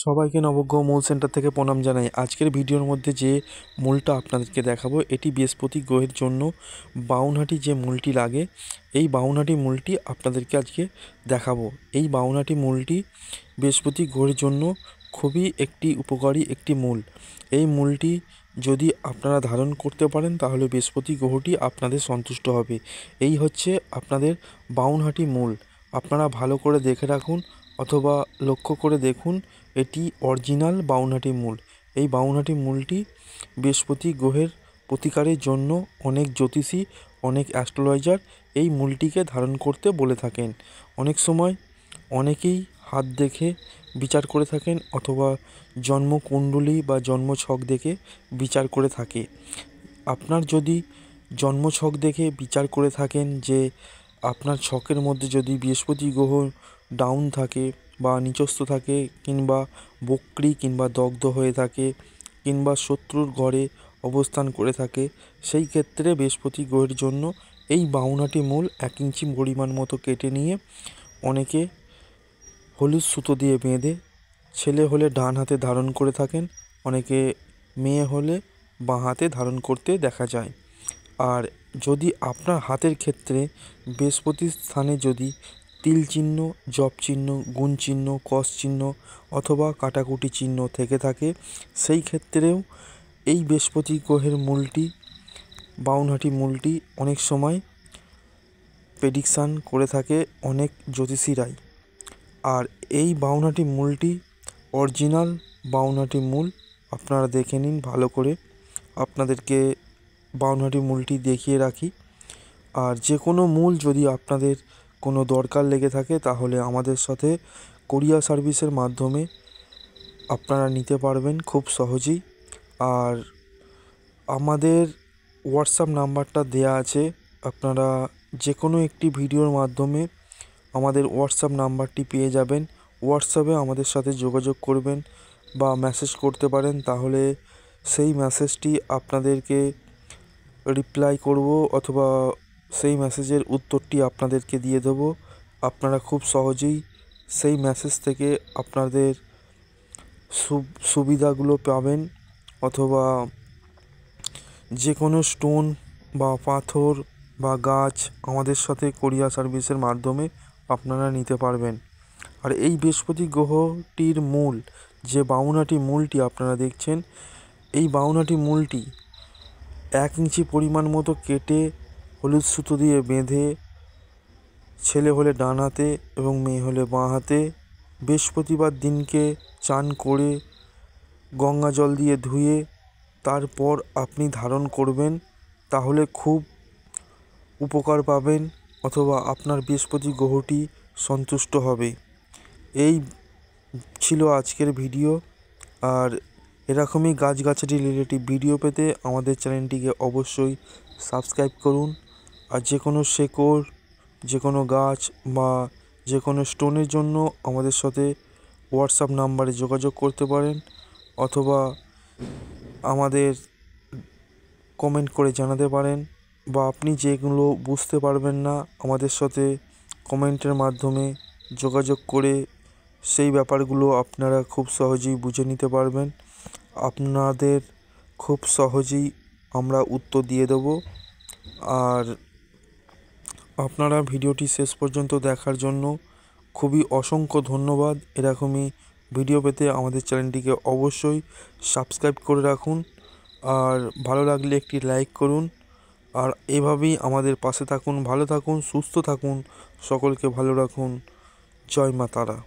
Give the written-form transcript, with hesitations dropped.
সবাইকে নবগ্রহ মূল সেন্টার থেকে প্রণাম জানাই। আজকের ভিডিওর মধ্যে যে মূলটা আপনাদেরকে দেখাবো, এটি বৃহস্পতি গ্রহের জন্য বাউনহাটি যে মূলটি লাগে, এই বাউনহাটি মূলটি আপনাদেরকে আজকে দেখাবো। এই বাউনহাটি মূলটি বৃহস্পতি গ্রহের জন্য খুবই একটি উপকারী একটি মূল। এই মূলটি যদি আপনারা ধারণ করতে পারেন তাহলে বৃহস্পতি গ্রহটি আপনাদের সন্তুষ্ট হবে। এই হচ্ছে আপনাদের বাউনহাটি মূল। আপনারা ভালো করে দেখে রাখুন অথবা লক্ষ্য করে দেখুন, এটি অরিজিনাল বাউনহাটি মূল। এই বাউনহাটি মূলটি বৃহস্পতি গ্রহের প্রতিকারের জন্য অনেক জ্যোতিষী, অনেক অ্যাস্ট্রোলজার এই মূলটিকে ধারণ করতে বলে থাকেন। অনেক সময় অনেকেই হাত দেখে বিচার করে থাকেন অথবা জন্মকুণ্ডলী বা জন্মছক দেখে বিচার করে থাকে। আপনার যদি জন্মছক দেখে বিচার করে থাকেন যে আপনার ছকের মধ্যে যদি বৃহস্পতি গ্রহ ডাউন থাকে বা নিচস্থ থাকে, কিংবা বক্রি কিংবা দগ্ধ হয়ে থাকে, কিংবা শত্রুর ঘরে অবস্থান করে থাকে, সেই ক্ষেত্রে বৃহস্পতি গ্রহের জন্য এই বাউনহাটি মূল 1 ইঞ্চি পরিমাণ মতো কেটে নিয়ে অনেকে হলুদ সুতো দিয়ে বেঁধে, ছেলে হলে ডান হাতে ধারণ করে থাকেন, অনেকে মেয়ে হলে বাঁ হাতে ধারণ করতে দেখা যায়। আর যদি আপনার হাতের ক্ষেত্রে বৃহস্পতির স্থানে যদি তিল চিহ্ন, জপ চিহ্ন, গুণ চিহ্ন, কষ চিহ্ন অথবা কাটাকুটি চিহ্ন থেকে থাকে, সেই ক্ষেত্রেও এই বৃহস্পতি গ্রহের মূলটি, বাউনহাটি মূলটি অনেক সময় প্রেডিকশান করে থাকে অনেক জ্যোতিষীরাই। আর এই বাউনহাটি মূলটি অরিজিনাল বাউনহাটি মূল। আপনারা দেখে নিন ভালো করে। আপনাদেরকে বাউনহাটি মূলটি দেখিয়ে রাখি। আর যে কোনো মূল যদি আপনাদের কোনো দরকার লেগে থাকে তাহলে আমাদের সাথে কোরিয়ার সার্ভিসের মাধ্যমে আপনারা নিতে পারবেন খুব সহজেই। আর আমাদের হোয়াটসঅ্যাপ নাম্বারটা দেয়া আছে, আপনারা যে কোনো একটি ভিডিওর মাধ্যমে আমাদের হোয়াটসঅ্যাপ নাম্বারটি পেয়ে যাবেন। হোয়াটসঅ্যাপে আমাদের সাথে যোগাযোগ করবেন বা মেসেজ করতে পারেন, তাহলে সেই মেসেজটি আপনাদেরকে রিপ্লাই করব অথবা সেই মেসেজের উত্তরটি আপনাদেরকে দিয়ে দেবো। আপনারা খুব সহজেই সেই মেসেজ থেকে আপনাদের সুবিধাগুলো পাবেন, অথবা যে কোনো স্টোন বা পাথর বা গাছ আমাদের সাথে কোরিয়ার সার্ভিসের মাধ্যমে আপনারা নিতে পারবেন। আর এই বৃহস্পতি গ্রহটির মূল, যে বাউনহাটি মূলটি আপনারা দেখছেন, এই বাউনহাটি মূলটি 1 ইঞ্চি পরিমাণ মতো কেটে হলুদ সুতো দিয়ে বেঁধে, ছেলে হলে ডান হাতে এবং মেয়ে হলে বাঁ হাতে, বৃহস্পতিবার দিনকে চান করে গঙ্গা জল দিয়ে ধুয়ে তারপর আপনি ধারণ করবেন, তাহলে খুব উপকার পাবেন অথবা আপনার বৃহস্পতি গ্রহটি সন্তুষ্ট হবে। এই ছিল আজকের ভিডিও। আর এরকমই গাছগাছালি রিলেটিভ ভিডিও পেতে আমাদের চ্যানেলটিকে অবশ্যই সাবস্ক্রাইব করুন। আর যে কোনো শেকড়, যে কোনো গাছ বা যে কোনো স্টোনের জন্য আমাদের সাথে হোয়াটসঅ্যাপ নাম্বারে যোগাযোগ করতে পারেন, অথবা আমাদের কমেন্ট করে জানাতে পারেন, বা আপনি যেগুলো বুঝতে পারবেন না আমাদের সাথে কমেন্টের মাধ্যমে যোগাযোগ করে সেই ব্যাপারগুলো আপনারা খুব সহজেই বুঝে নিতে পারবেন। আপনাদের খুব সহজেই আমরা উত্তর দিয়ে দেব। আর আপনারা ভিডিওটি শেষ পর্যন্ত দেখার জন্য খুবই অসংখ্য ধন্যবাদ। এরকমই ভিডিও পেতে আমাদের চ্যানেলটিকে অবশ্যই সাবস্ক্রাইব করে রাখুন। আর ভালো লাগলে একটি লাইক করুন। আর এভাবেই আমাদের পাশে থাকুন। ভালো থাকুন, সুস্থ থাকুন, সকলকে ভালো রাখুন। জয় মা তারা।